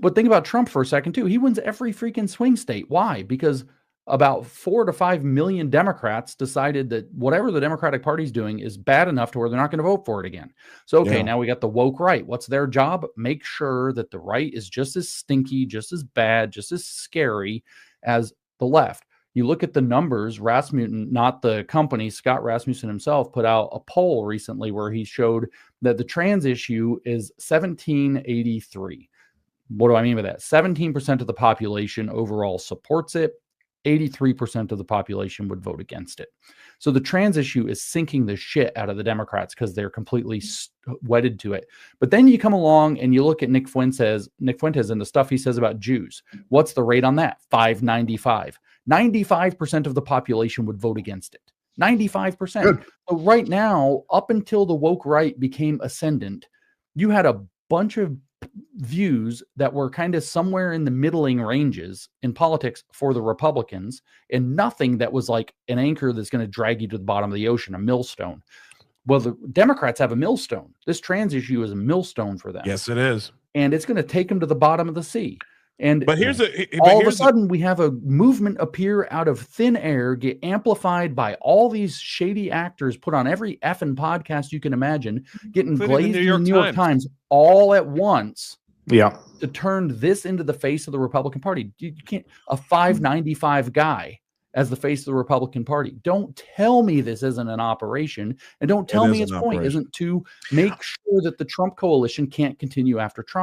But think about Trump for a second, too. He wins every freaking swing state. Why? Because about 4 to 5 million Democrats decided that whatever the Democratic Party's doing is bad enough to where they're not going to vote for it again. So, okay, now we got the woke right. What's their job? Make sure that the right is just as stinky, just as bad, just as scary as the left. You look at the numbers, Rasmussen, not the company, Scott Rasmussen himself put out a poll recently where he showed that the trans issue is 1783. What do I mean by that? 17% of the population overall supports it. 83% of the population would vote against it. So the trans issue is sinking the shit out of the Democrats because they're completely wedded to it. But then you come along and you look at Nick Fuentes and the stuff he says about Jews. What's the rate on that? 595. 95% of the population would vote against it. 95%. Good. So right now, up until the woke right became ascendant, you had a bunch of views that were kind of somewhere in the middling ranges in politics for the Republicans, and nothing that was like an anchor that's going to drag you to the bottom of the ocean, a millstone. Well, the Democrats have a millstone. This trans issue is a millstone for them. Yes, it is. And it's going to take them to the bottom of the sea. And all of a sudden, we have a movement appear out of thin air, get amplified by all these shady actors put on every effing podcast you can imagine, getting glazed in the New York Times all at once. Yeah. To turn this into the face of the Republican Party. You can't, a 595 guy as the face of the Republican Party. Don't tell me this isn't an operation, and don't tell me its point isn't to make sure that the Trump coalition can't continue after Trump.